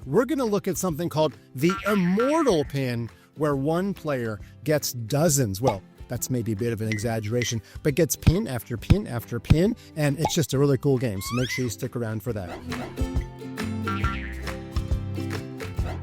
we're going to look at something called the immortal pin, where one player gets dozens, well, that's maybe a bit of an exaggeration, but gets pin after pin after pin, and it's just a really cool game, so make sure you stick around for that.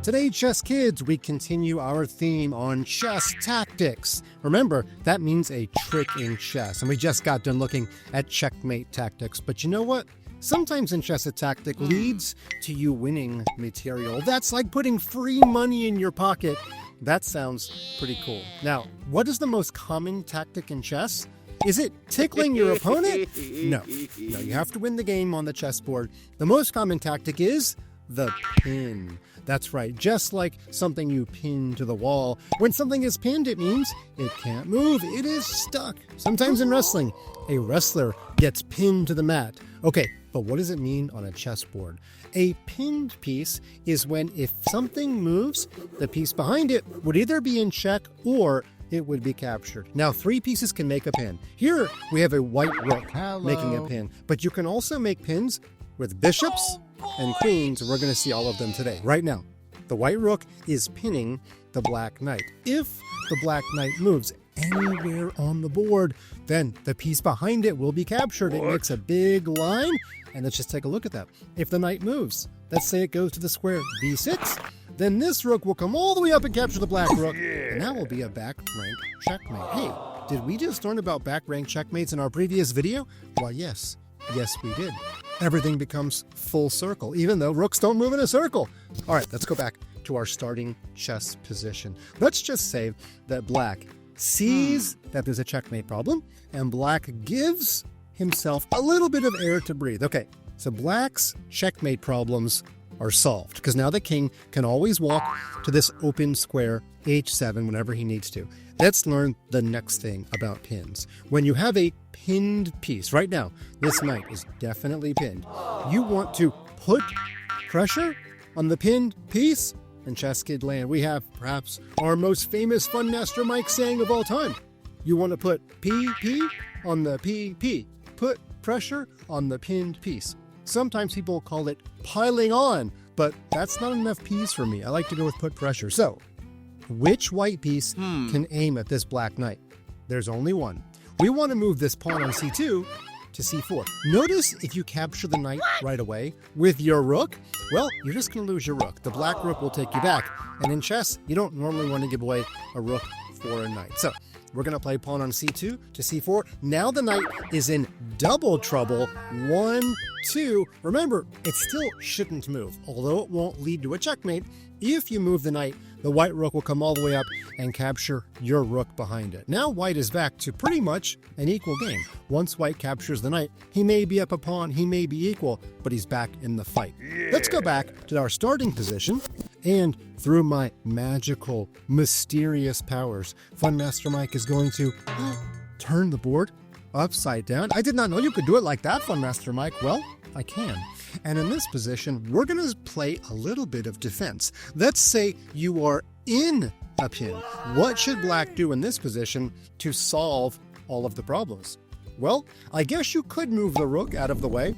Today, Chess Kids, we continue our theme on chess tactics. Remember, that means a trick in chess, and we just got done looking at checkmate tactics, but you know what? Sometimes in chess, a tactic leads to you winning material. That's like putting free money in your pocket. That sounds pretty cool. Now, what is the most common tactic in chess? Is it tickling your opponent? No, you have to win the game on the chessboard. The most common tactic is the pin. That's right, just like something you pin to the wall. When something is pinned, it means it can't move. It is stuck. Sometimes in wrestling, a wrestler gets pinned to the mat. Okay, but what does it mean on a chessboard? A pinned piece is when if something moves, the piece behind it would either be in check or it would be captured. Now, 3 pieces can make a pin. Here, we have a white rook making a pin, but you can also make pins with bishops and queens, and we're going to see all of them today. Right now, the white rook is pinning the black knight. If the black knight moves anywhere on the board, then the piece behind it will be captured. It makes a big line, and let's just take a look at that. If the knight moves, let's say it goes to the square b6, then this rook will come all the way up and capture the black rook, and that will be a back rank checkmate. Hey, did we just learn about back rank checkmates in our previous video? Why, yes. Yes, we did. Everything becomes full circle, even though rooks don't move in a circle. All right, let's go back to our starting chess position. Let's just say that black sees that there's a checkmate problem, and black gives himself a little bit of air to breathe. Okay, so black's checkmate problems are solved, because now the king can always walk to this open square h7 whenever he needs to. Let's learn the next thing about pins. When you have a pinned piece, right now, this knight is definitely pinned. You want to put pressure on the pinned piece. In ChessKid land, we have perhaps our most famous Fun Master Mike saying of all time. You want to put PP on the PP. Put pressure on the pinned piece. Sometimes people call it piling on, but that's not enough P's for me. I like to go with put pressure. So, which white piece can aim at this black knight? There's only one. We want to move this pawn on c2 to c4. Notice if you capture the knight right away with your rook, well, you're just going to lose your rook. The black rook will take you back. And in chess, you don't normally want to give away a rook for a knight. So we're going to play pawn on c2 to c4. Now the knight is in double trouble. 1, 2. Remember, it still shouldn't move, although it won't lead to a checkmate. If you move the knight, the white rook will come all the way up and capture your rook behind it. Now white is back to pretty much an equal game. Once white captures the knight, he may be up a pawn, he may be equal, but he's back in the fight. Let's go back to our starting position, and through my magical, mysterious powers, Fun Master Mike is going to turn the board upside down. I did not know you could do it like that, Fun Master Mike. Well, I can. And in this position, we're going to play a little bit of defense. Let's say you are in a pin. What should black do in this position to solve all of the problems? Well, I guess you could move the rook out of the way.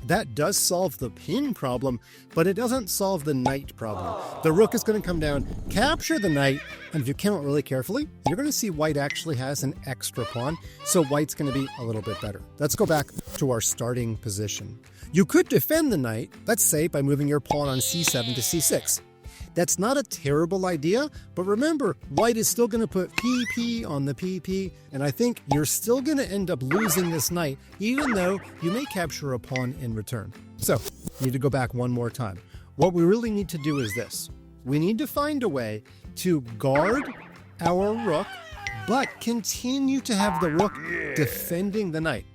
That does solve the pin problem, but it doesn't solve the knight problem. The rook is going to come down, capture the knight, and if you count really carefully, you're going to see white actually has an extra pawn, so white's going to be a little bit better. Let's go back to our starting position. You could defend the knight, let's say, by moving your pawn on c7 to c6. That's not a terrible idea, but remember, white is still going to put PP on the PP, and I think you're still going to end up losing this knight, even though you may capture a pawn in return. So, need to go back one more time. What we really need to do is this. We need to find a way to guard our rook, but continue to have the rook defending the knight.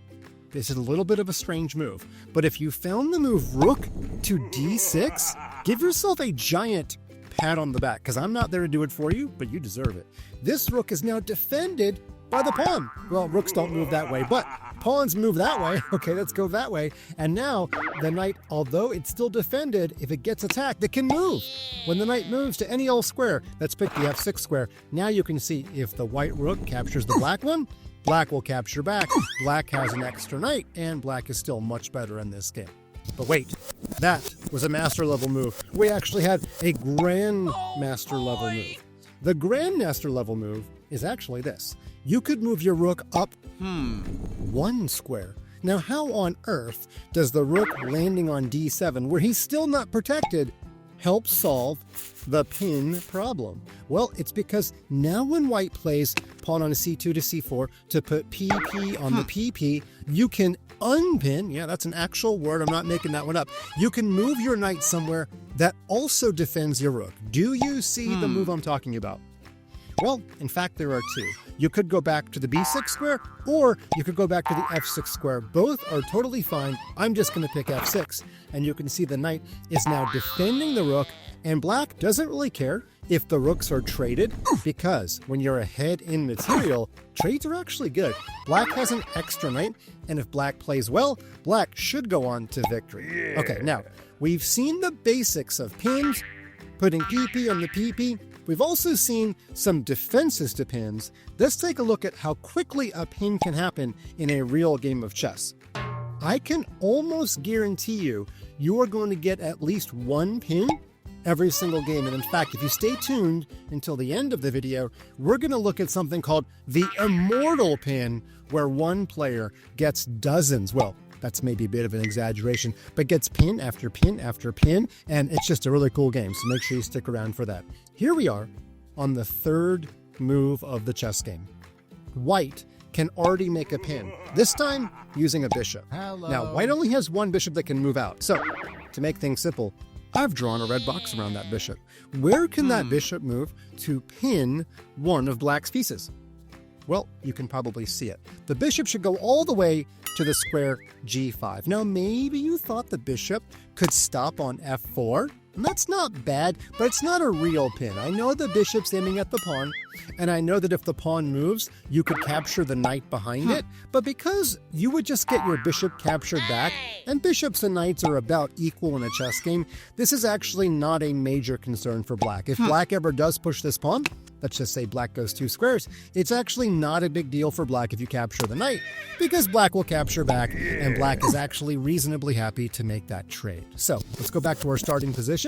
This is a little bit of a strange move, but if you found the move rook to d6, give yourself a giant pat on the back, because I'm not there to do it for you, but you deserve it. This rook is now defended by the pawn. Well, rooks don't move that way, but pawns move that way. Okay, let's go that way. And now the knight, although it's still defended, if it gets attacked, it can move. When the knight moves to any old square, let's pick the f6 square. Now you can see if the white rook captures the black one, black will capture back. Black has an extra knight, and black is still much better in this game. But wait, that was a master level move. We actually had a grandmaster level move. The grandmaster level move is actually this. You could move your rook up 1 square. Now, how on earth does the rook landing on d7, where he's still not protected, help solve the pin problem? Well, it's because now when white plays pawn on a c2 to c4 to put pp on the pp, you can unpin, yeah, that's an actual word, I'm not making that one up. You can move your knight somewhere that also defends your rook. Do you see the move I'm talking about? Well, in fact, there are two. You could go back to the b6 square, or you could go back to the f6 square. Both are totally fine. I'm just going to pick f6. And you can see the knight is now defending the rook, and black doesn't really care if the rooks are traded, because when you're ahead in material, trades are actually good. Black has an extra knight, and if black plays well, black should go on to victory. Okay, now, we've seen the basics of pins, putting pp on the pp. We've also seen some defenses to pins. Let's take a look at how quickly a pin can happen in a real game of chess. I can almost guarantee you are going to get at least one pin every single game. And in fact, if you stay tuned until the end of the video, we're going to look at something called the immortal pin, where one player gets dozens, well, that's maybe a bit of an exaggeration, but gets pin after pin after pin, and it's just a really cool game, so make sure you stick around for that. Here we are on the third move of the chess game. White can already make a pin, this time using a bishop. Hello. Now, white only has one bishop that can move out, so to make things simple, I've drawn a red box around that bishop. Where can that bishop move to pin one of black's pieces? Well, you can probably see it. The bishop should go all the way to the square g5. Now, maybe you thought the bishop could stop on f4. And that's not bad, but it's not a real pin. I know the bishop's aiming at the pawn, and I know that if the pawn moves, you could capture the knight behind it. But because you would just get your bishop captured back, and bishops and knights are about equal in a chess game, this is actually not a major concern for black. If black ever does push this pawn, let's just say black goes 2 squares, it's actually not a big deal for black if you capture the knight, because black will capture back, and black is actually reasonably happy to make that trade. So let's go back to our starting position,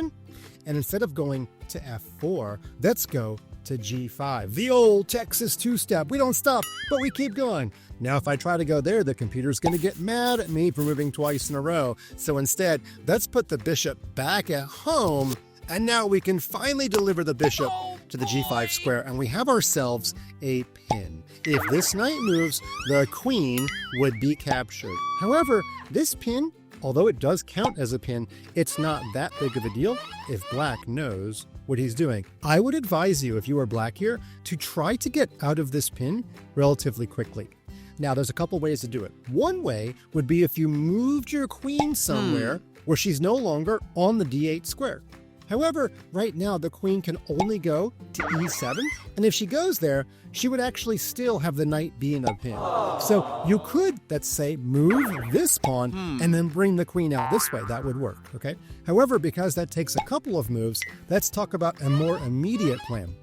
and instead of going to f4, let's go to g5. The old Texas two-step. We don't stop, but we keep going. Now, if I try to go there, the computer's going to get mad at me for moving twice in a row. So instead, let's put the bishop back at home, and now we can finally deliver the bishop to the g5 square, and we have ourselves a pin. If this knight moves, the queen would be captured. However, this pin, although it does count as a pin, it's not that big of a deal if black knows what he's doing. I would advise you, if you are black here, to try to get out of this pin relatively quickly. Now, there's a couple ways to do it. One way would be if you moved your queen somewhere where she's no longer on the d8 square. However, right now the queen can only go to e7, and if she goes there, she would actually still have the knight be in a pin. So you could, let's say, move this pawn and then bring the queen out this way. That would work, okay? However, because that takes a couple of moves, let's talk about a more immediate plan.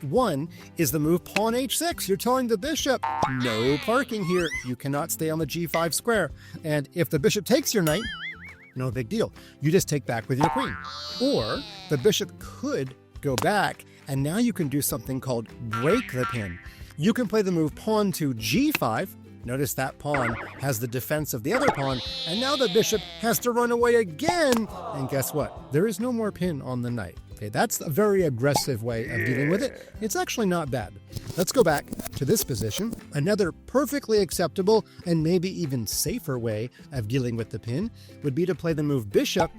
One is the move pawn h6. You're telling the bishop, no parking here. You cannot stay on the g5 square. And if the bishop takes your knight, no big deal. You just take back with your queen. Or the bishop could go back, and now you can do something called break the pin. You can play the move pawn to g5. Notice that pawn has the defense of the other pawn, and now the bishop has to run away again. And guess what? There is no more pin on the knight. Okay, that's a very aggressive way of dealing with it. It's actually not bad. Let's go back to this position. Another perfectly acceptable and maybe even safer way of dealing with the pin would be to play the move bishop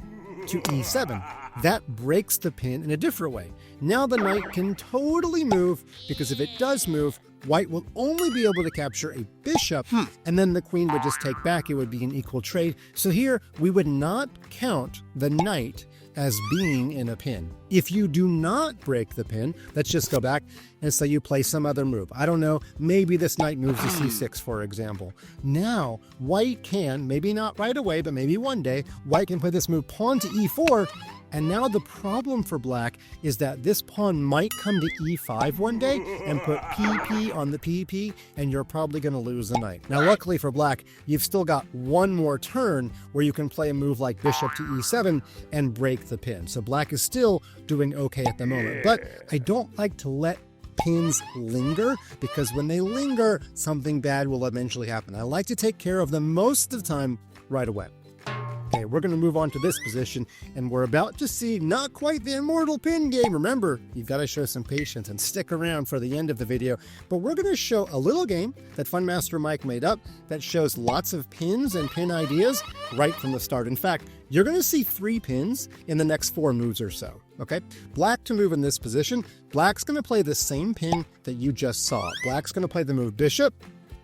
to e7. That breaks the pin in a different way. Now the knight can totally move, because if it does move, white will only be able to capture a bishop, and then the queen would just take back. It would be an equal trade. So here, we would not count the knight as being in a pin. If you do not break the pin, let's just go back and say you play some other move. I don't know, maybe this knight moves to c6, for example. Now, white can, maybe not right away, but maybe one day, white can play this move pawn to e4, And now the problem for black is that this pawn might come to e5 one day and put pp on the pp, and you're probably going to lose the knight. Now, luckily for black, you've still got one more turn where you can play a move like bishop to e7 and break the pin. So black is still doing okay at the moment. But I don't like to let pins linger, because when they linger, something bad will eventually happen. I like to take care of them most of the time right away. Okay, we're going to move on to this position, and we're about to see not quite the immortal pin game. Remember, you've got to show some patience and stick around for the end of the video. But we're going to show a little game that Funmaster Mike made up that shows lots of pins and pin ideas right from the start. In fact, you're going to see 3 pins in the next 4 moves or so. Okay, black to move in this position, black's going to play the same pin that you just saw. Black's going to play the move bishop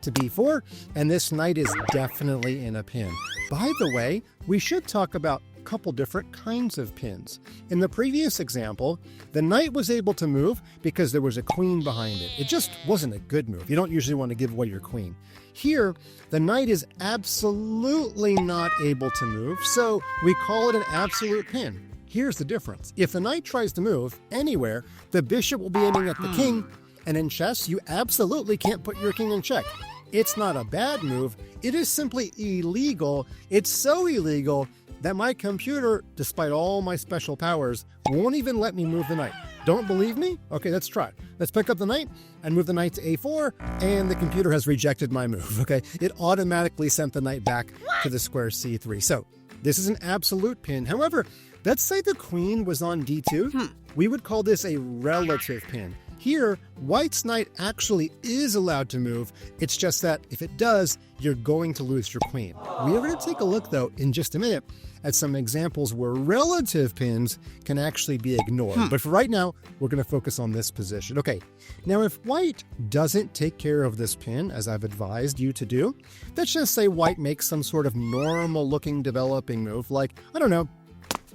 to b4, and this knight is definitely in a pin. By the way, we should talk about a couple different kinds of pins. In the previous example, the knight was able to move because there was a queen behind it. It just wasn't a good move. You don't usually want to give away your queen. Here, the knight is absolutely not able to move, so we call it an absolute pin. Here's the difference. If the knight tries to move anywhere, the bishop will be aiming at the king, and in chess, you absolutely can't put your king in check. It's not a bad move, it is simply illegal. It's so illegal that my computer, despite all my special powers, won't even let me move the knight. Don't believe me? Okay, let's try it. Let's pick up the knight and move the knight to a4, and the computer has rejected my move, okay? It automatically sent the knight back to the square c3. So, this is an absolute pin. However, let's say the queen was on d2. We would call this a relative pin. Here, white's knight actually is allowed to move. It's just that if it does, you're going to lose your queen. We are going to take a look, though, in just a minute at some examples where relative pins can actually be ignored. But for right now, we're going to focus on this position. Okay, now if white doesn't take care of this pin, as I've advised you to do, let's just say white makes some sort of normal-looking developing move, like, I don't know,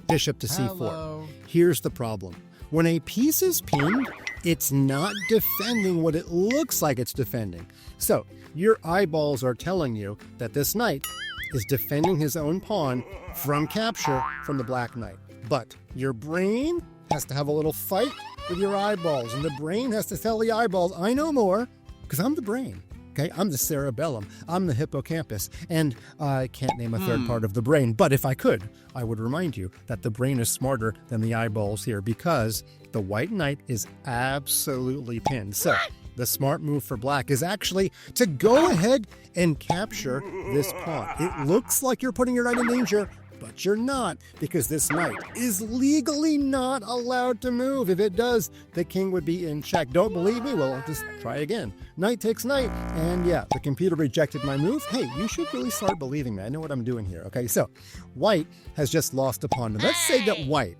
bishop to c4. Hello. Here's the problem. When a piece is pinned, it's not defending what it looks like it's defending. So, your eyeballs are telling you that this knight is defending his own pawn from capture from the black knight. But your brain has to have a little fight with your eyeballs, and the brain has to tell the eyeballs, I know more, because I'm the brain. Okay, I'm the cerebellum, I'm the hippocampus, and I can't name a third part of the brain. But if I could, I would remind you that the brain is smarter than the eyeballs here, because the white knight is absolutely pinned. So the smart move for black is actually to go ahead and capture this pawn. It looks like you're putting your knight in danger, but you're not, because this knight is legally not allowed to move. If it does, the king would be in check. Don't believe me? Well, I'll just try again. Knight takes knight, and yeah, the computer rejected my move. Hey, you should really start believing me. I know what I'm doing here. Okay, so white has just lost a pawn. Now, let's say that white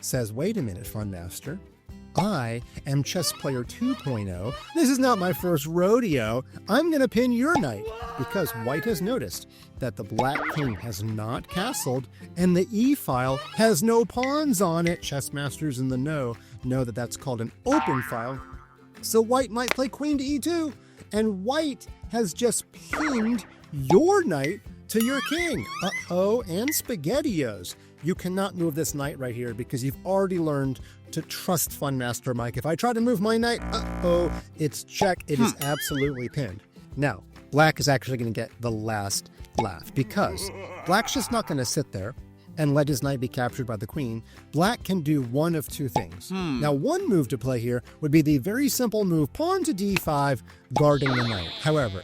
says, wait a minute, Funmaster. I am Chess Player 2.0. This is not my first rodeo. I'm going to pin your knight, because white has noticed that the black king has not castled and the e-file has no pawns on it. Chess masters in the know that that's called an open file. So white might play queen to e2, and white has just pinned your knight to your king. Uh-oh, and SpaghettiOs. You cannot move this knight right here because you've already learned to trust Funmaster Mike. If I try to move my knight, uh-oh, it's check. It is absolutely pinned. Now, black is actually going to get the last laugh, because black's just not going to sit there and let his knight be captured by the queen. Black can do one of two things. Now, one move to play here would be the very simple move, pawn to d5, guarding the knight. However,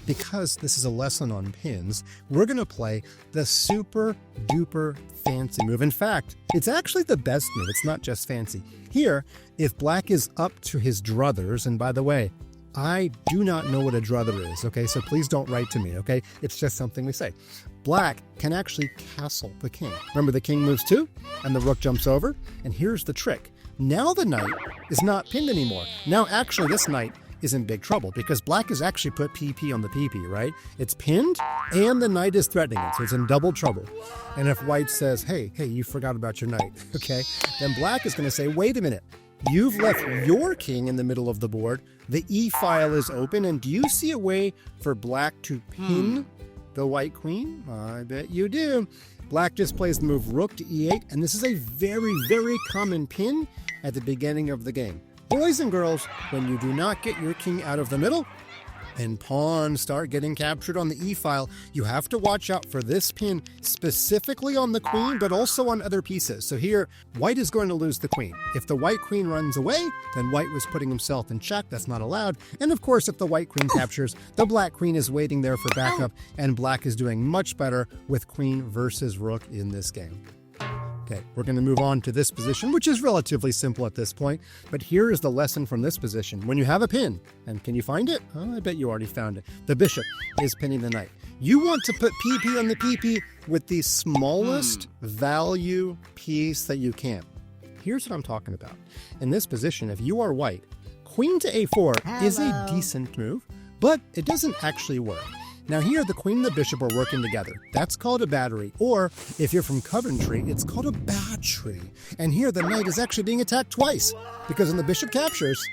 because this is a lesson on pins, we're going to play the super duper fancy move. In fact, it's actually the best move. It's not just fancy. Here, if black is up to his druthers, and by the way, I do not know what a druther is, okay? So please don't write to me, okay? It's just something we say. Black can actually castle the king. Remember, the king moves 2, and the rook jumps over, and here's the trick. Now the knight is not pinned anymore. Now, actually, this knight is in big trouble, because black has actually put PP on the PP, right? It's pinned, and the knight is threatening it, so it's in double trouble. And if white says, hey, you forgot about your knight, okay? Then black is going to say, wait a minute. You've left your king in the middle of the board. The e-file is open, and do you see a way for black to pin the white queen? I bet you do. Black just plays the move rook to e8, and this is a very, very common pin at the beginning of the game. Boys and girls, when you do not get your king out of the middle, and pawns start getting captured on the e-file, you have to watch out for this pin specifically on the queen, but also on other pieces. So here, white is going to lose the queen. If the white queen runs away, then white was putting himself in check. That's not allowed. And of course, if the white queen captures, the black queen is waiting there for backup, and black is doing much better with queen versus rook in this game. Okay, we're going to move on to this position, which is relatively simple at this point. But here is the lesson from this position. When you have a pin, and can you find it? Oh, I bet you already found it. The bishop is pinning the knight. You want to put PP on the PP with the smallest value piece that you can. Here's what I'm talking about. In this position, if you are white, queen to a4 is a decent move, but it doesn't actually work. Now here, the queen and the bishop are working together. That's called a battery, or if you're from Coventry, it's called a battery. And here, the knight is actually being attacked twice, because when the bishop captures,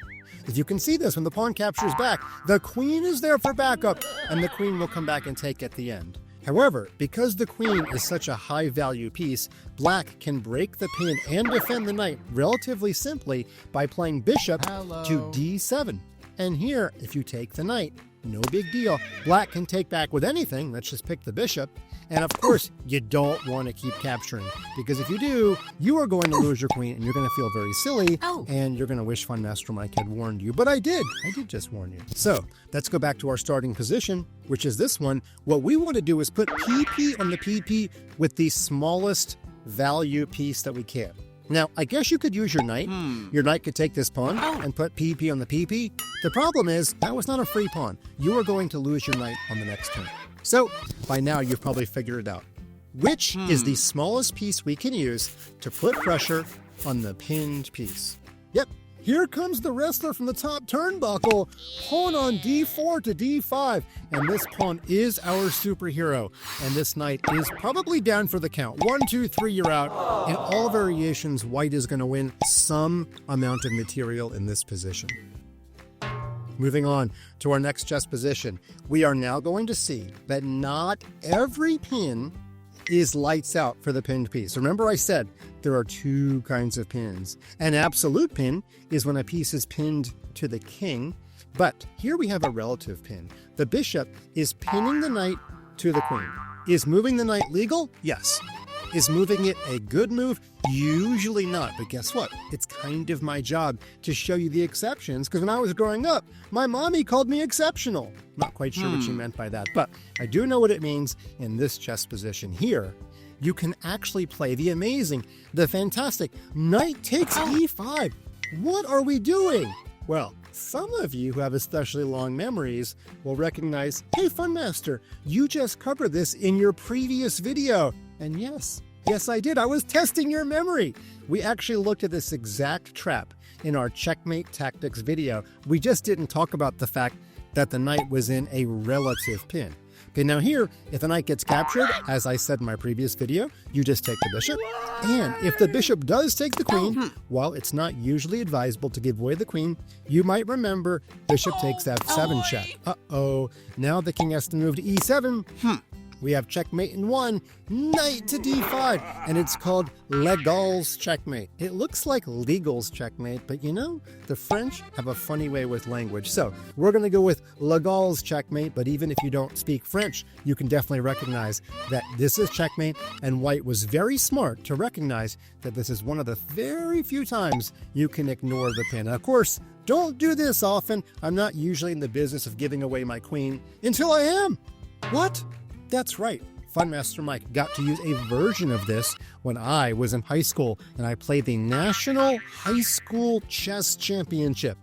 if you can see this, when the pawn captures back, the queen is there for backup, and the queen will come back and take at the end. However, because the queen is such a high-value piece, black can break the pin and defend the knight relatively simply by playing bishop to d7. And here, if you take the knight, no big deal. Black can take back with anything. Let's just pick the bishop. And of course, you don't want to keep capturing, because if you do, you are going to lose your queen and you're going to feel very silly and you're going to wish Fun Master Mike had warned you. But I did just warn you. So let's go back to our starting position, which is this one. What we want to do is put PP on the PP with the smallest value piece that we can. Now, I guess you could use your knight. Your knight could take this pawn and put PP on the PP. The problem is, that was not a free pawn. You are going to lose your knight on the next turn. So, by now you've probably figured it out. Which is the smallest piece we can use to put pressure on the pinned piece? Yep, here comes the wrestler from the top turnbuckle. Pawn on d4 to d5. And this pawn is our superhero. And this knight is probably down for the count. 1, 2, 3, you're out. In all variations, white is going to win some amount of material in this position. Moving on to our next chess position, we are now going to see that not every pin is lights out for the pinned piece. Remember I said there are two kinds of pins. An absolute pin is when a piece is pinned to the king, but here we have a relative pin. The bishop is pinning the knight to the queen. Is moving the knight legal? Yes. Is moving it a good move? Usually not, but guess what? It's kind of my job to show you the exceptions, because when I was growing up, my mommy called me exceptional. Not quite sure what she meant by that, but I do know what it means in this chess position here. You can actually play the amazing, the fantastic knight takes e5. What are we doing? Well, some of you who have especially long memories will recognize, hey, Fun Master, you just covered this in your previous video. And yes, I did. I was testing your memory. We actually looked at this exact trap in our Checkmate Tactics video. We just didn't talk about the fact that the knight was in a relative pin. Okay, now here, if the knight gets captured, as I said in my previous video, you just take the bishop. And if the bishop does take the queen, while it's not usually advisable to give away the queen, you might remember bishop takes f7 check. Uh-oh, now the king has to move to e7. We have checkmate in one, knight to d5, and it's called Legal's checkmate. It looks like legal's checkmate, but you know, the French have a funny way with language. So we're going to go with Legal's checkmate, but even if you don't speak French, you can definitely recognize that this is checkmate, and white was very smart to recognize that this is one of the very few times you can ignore the pin. Of course, don't do this often. I'm not usually in the business of giving away my queen until I am. What? That's right. Fun Master Mike got to use a version of this when I was in high school and I played the National High School Chess Championship.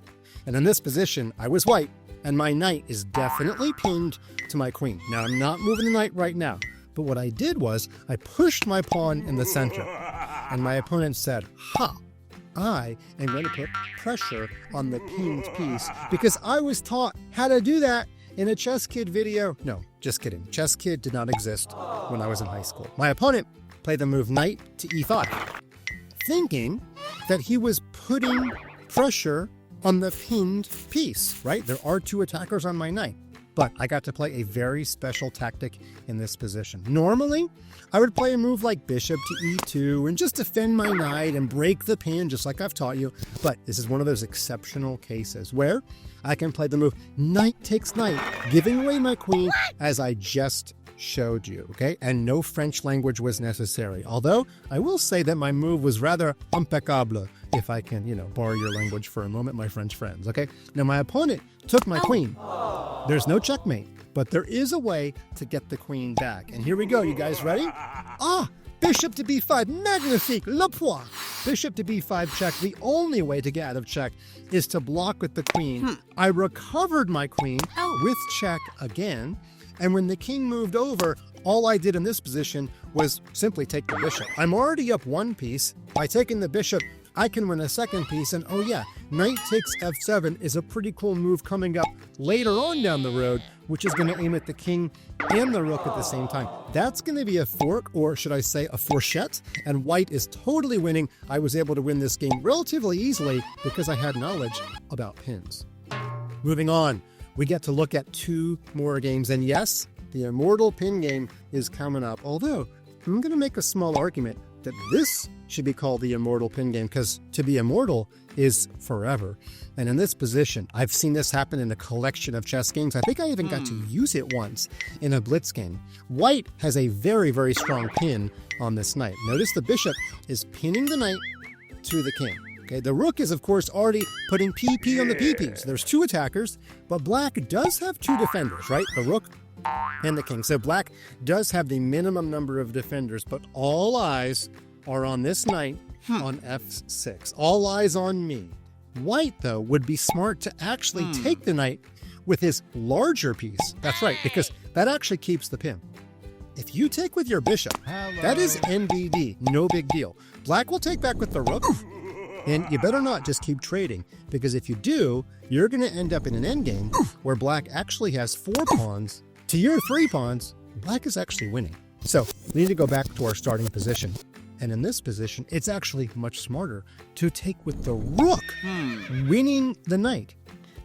And in this position, I was white and my knight is definitely pinned to my queen. Now, I'm not moving the knight right now, but what I did was I pushed my pawn in the center and my opponent said, I am going to put pressure on the pinned piece because I was taught how to do that in a ChessKid video. No, just kidding. ChessKid did not exist when I was in high school. My opponent played the move knight to e5, thinking that he was putting pressure on the pinned piece, right? There are two attackers on my knight. But I got to play a very special tactic in this position. Normally, I would play a move like bishop to e2 and just defend my knight and break the pin just like I've taught you. But this is one of those exceptional cases where I can play the move knight takes knight, giving away my queen as I just showed you, okay? And no French language was necessary. Although, I will say that my move was rather impeccable, if I can, borrow your language for a moment, my French friends, okay? Now, my opponent took my queen. There's no checkmate, but there is a way to get the queen back. And here we go, you guys ready? Bishop to b5, magnifique, le point. Bishop to b5 check. The only way to get out of check is to block with the queen. I recovered my queen with check again. And when the king moved over, all I did in this position was simply take the bishop. I'm already up one piece. By taking the bishop, I can win a second piece. And oh yeah, knight takes f7 is a pretty cool move coming up later on down the road, which is going to aim at the king and the rook at the same time. That's going to be a fork, or should I say a fourchette, and white is totally winning. I was able to win this game relatively easily because I had knowledge about pins. Moving on. We get to look at two more games, and yes, the immortal pin game is coming up, although I'm going to make a small argument that this should be called the immortal pin game, because to be immortal is forever. And in this position, I've seen this happen in a collection of chess games. I think I even got to use it once in a blitz game. White has a very, very strong pin on this knight. Notice the bishop is pinning the knight to the king. Okay, the rook is, of course, already putting PP on the PP. So there's two attackers, but black does have two defenders, right? The rook and the king. So black does have the minimum number of defenders, but all eyes are on this knight on f6. All eyes on me. White, though, would be smart to actually take the knight with his larger piece. That's right, because that actually keeps the pin. If you take with your bishop, that is NBD, no big deal. Black will take back with the rook. And you better not just keep trading, because if you do, you're going to end up in an endgame where black actually has 4 pawns to your 3 pawns. Black is actually winning. So we need to go back to our starting position. And in this position, it's actually much smarter to take with the rook, winning the knight.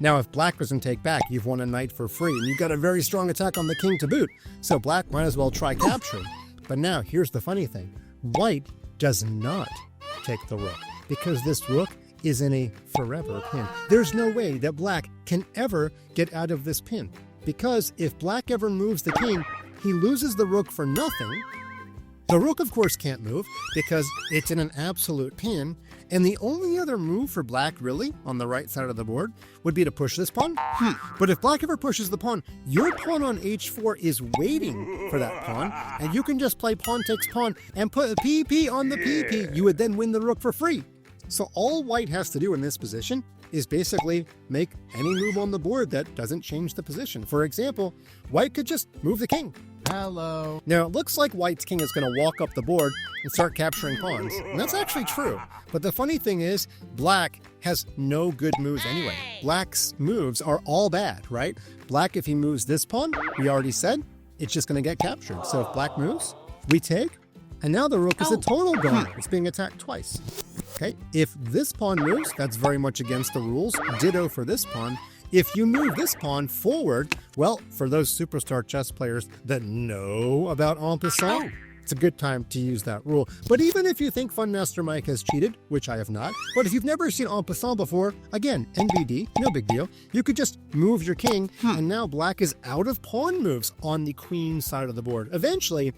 Now, if black doesn't take back, you've won a knight for free, and you've got a very strong attack on the king to boot. So black might as well try capturing. But now, here's the funny thing. White does not take the rook, because this rook is in a forever pin. There's no way that black can ever get out of this pin, because if black ever moves the king, he loses the rook for nothing. The rook, of course, can't move because it's in an absolute pin, and the only other move for black, really, on the right side of the board, would be to push this pawn. But if black ever pushes the pawn, your pawn on h4 is waiting for that pawn, and you can just play pawn takes pawn and put a PP on the PP. You would then win the rook for free. So all white has to do in this position is basically make any move on the board that doesn't change the position. For example, white could just move the king. Hello. Now, it looks like white's king is going to walk up the board and start capturing pawns. And that's actually true. But the funny thing is, black has no good moves anyway. Black's moves are all bad, right? Black, if he moves this pawn, we already said, it's just going to get captured. So if black moves, we take. And now the rook is a total goner. It's being attacked twice. Okay, if this pawn moves, that's very much against the rules. Ditto for this pawn. If you move this pawn forward, well, for those superstar chess players that know about en passant, it's a good time to use that rule. But even if you think Fun Master Mike has cheated, which I have not, but if you've never seen en passant before, again, NBD, no big deal. You could just move your king, and now black is out of pawn moves on the queen side of the board. Eventually,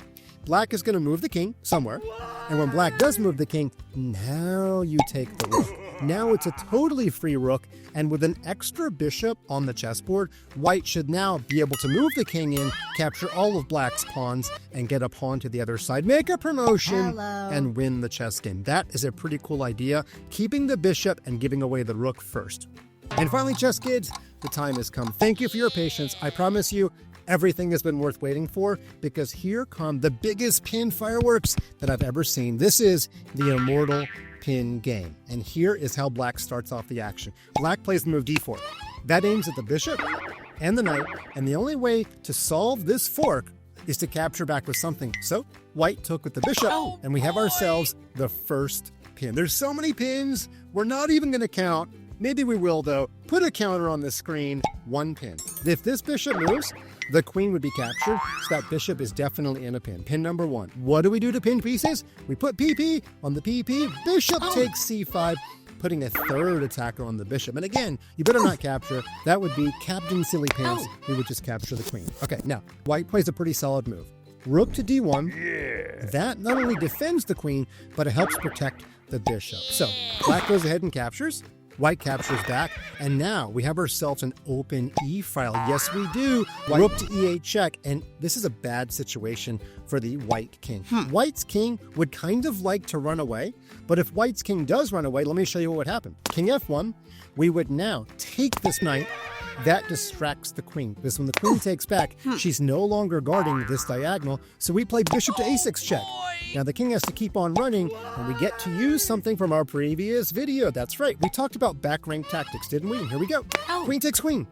black is going to move the king somewhere, and when black does move the king, now you take the rook. Now it's a totally free rook, and with an extra bishop on the chessboard, white should now be able to move the king in, capture all of black's pawns, and get a pawn to the other side, make a promotion, and win the chess game. That is a pretty cool idea, keeping the bishop and giving away the rook first. And finally, chess kids, the time has come. Thank you for your patience. I promise you, everything has been worth waiting for, because here come the biggest pin fireworks that I've ever seen. This is the immortal pin game. And here is how black starts off the action. Black plays the move d4. That aims at the bishop and the knight, and the only way to solve this fork is to capture back with something. So white took with the bishop, and we have ourselves the first pin. There's so many pins, we're not even going to count. Maybe we will, though. Put a counter on the screen, 1 pin. If this bishop moves, the queen would be captured, so that bishop is definitely in a pin. Pin number 1. What do we do to pin pieces? We put PP on the PP, bishop takes c5, putting a third attacker on the bishop. And again, you better not capture. That would be Captain Silly Pants. We would just capture the queen. Okay, now, white plays a pretty solid move. Rook to d1. That not only defends the queen, but it helps protect the bishop. So, black goes ahead and captures. White captures back, and now we have ourselves an open e-file. Yes, we do. Rook to e8 check, and this is a bad situation for the white king. White's king would kind of like to run away, but if white's king does run away, let me show you what would happen. King f1, we would now take this knight. That distracts the queen, because when the queen takes back, she's no longer guarding this diagonal, so we play bishop to a6 check. Now the king has to keep on running, and we get to use something from our previous video. That's right, we talked about back rank tactics, didn't we? Here we go. Queen takes queen,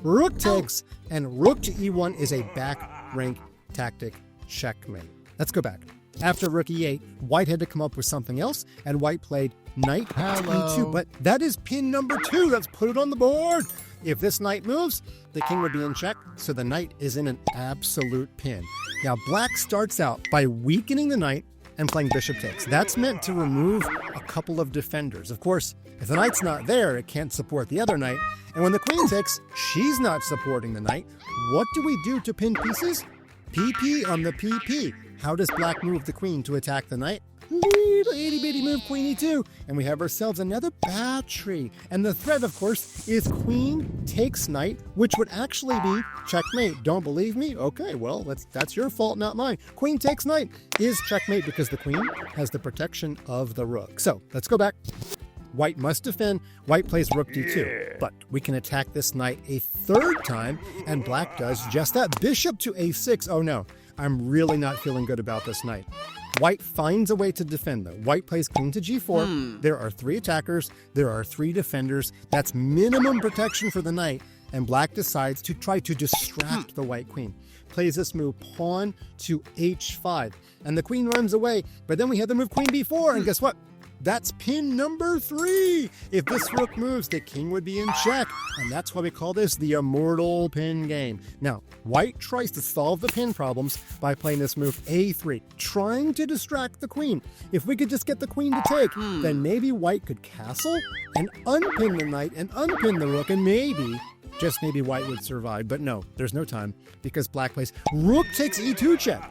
rook takes, and rook to e1 is a back rank tactic checkmate. Let's go back. After rook e8, white had to come up with something else, and white played knight to e2, but that is pin number 2. Let's put it on the board. If this knight moves, the king would be in check, so the knight is in an absolute pin. Now, black starts out by weakening the knight and playing bishop takes. That's meant to remove a couple of defenders. Of course, if the knight's not there, it can't support the other knight. And when the queen takes, she's not supporting the knight. What do we do to pin pieces? PP on the PP. How does black move the queen to attack the knight? Little itty-bitty move, queen e2, and we have ourselves another battery. And the threat, of course, is queen takes knight, which would actually be checkmate. Don't believe me? Okay, well, that's your fault, not mine. Queen takes knight is checkmate because the queen has the protection of the rook. So, let's go back. White must defend. White plays rook d2, but we can attack this knight a third time, and black does just that. Bishop to a6. Oh no, I'm really not feeling good about this knight. White finds a way to defend, though. White plays queen to g4. There are 3 attackers. There are 3 defenders. That's minimum protection for the knight. And black decides to try to distract the white queen. Plays this move, pawn to h5. And the queen runs away. But then we have the move queen b4. And guess what? That's pin number 3. If this rook moves, the king would be in check. And that's why we call this the immortal pin game. Now, white tries to solve the pin problems by playing this move a3, trying to distract the queen. If we could just get the queen to take, then maybe white could castle and unpin the knight and unpin the rook, and maybe, just maybe, white would survive. But no, there's no time, because black plays rook takes e2 check.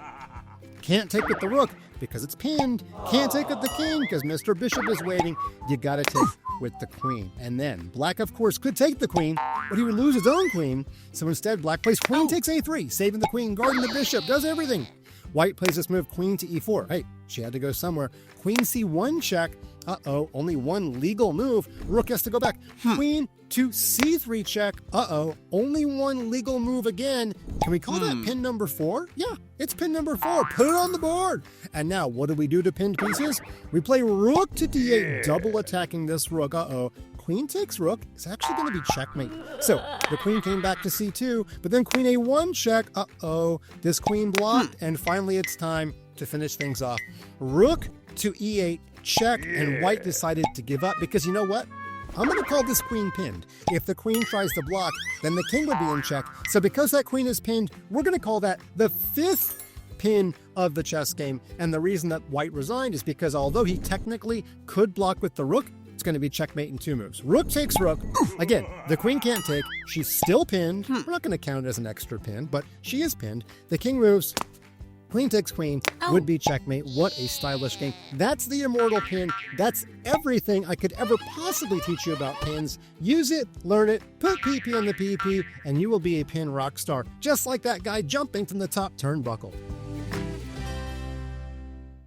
Can't take with the rook because it's pinned. Can't take with the king because Mr. Bishop is waiting. You gotta take with the queen. And then black, of course, could take the queen, but he would lose his own queen. So instead, black plays queen takes a3, saving the queen, guarding the bishop, does everything. White plays this move, queen to e4. Hey, she had to go somewhere. Queen c1 check. Uh-oh, only one legal move. Rook has to go back. Queen to c3 check. Uh-oh, only one legal move again. Can we call that pin number 4? Yeah, it's pin number 4. Put it on the board. And now, what do we do to pinned pieces? We play rook to d8, double attacking this rook. Uh-oh. Queen takes rook. It's actually going to be checkmate. So the queen came back to c2, but then queen a1 check. Uh-oh, this queen blocked, and finally it's time to finish things off. Rook to e8 check, and white decided to give up because you know what? I'm going to call this queen pinned. If the queen tries to block, then the king would be in check. So because that queen is pinned, we're going to call that the 5th pin of the chess game. And the reason that white resigned is because although he technically could block with the rook, it's going to be checkmate in 2 moves. Rook takes rook. Again, the queen can't take. She's still pinned. We're not going to count it as an extra pin, but she is pinned. The king moves. Queen takes queen would be checkmate. What a stylish game. That's the immortal pin. That's everything I could ever possibly teach you about pins. Use it, learn it, put PP on the PP, and you will be a pin rock star, just like that guy jumping from the top turnbuckle.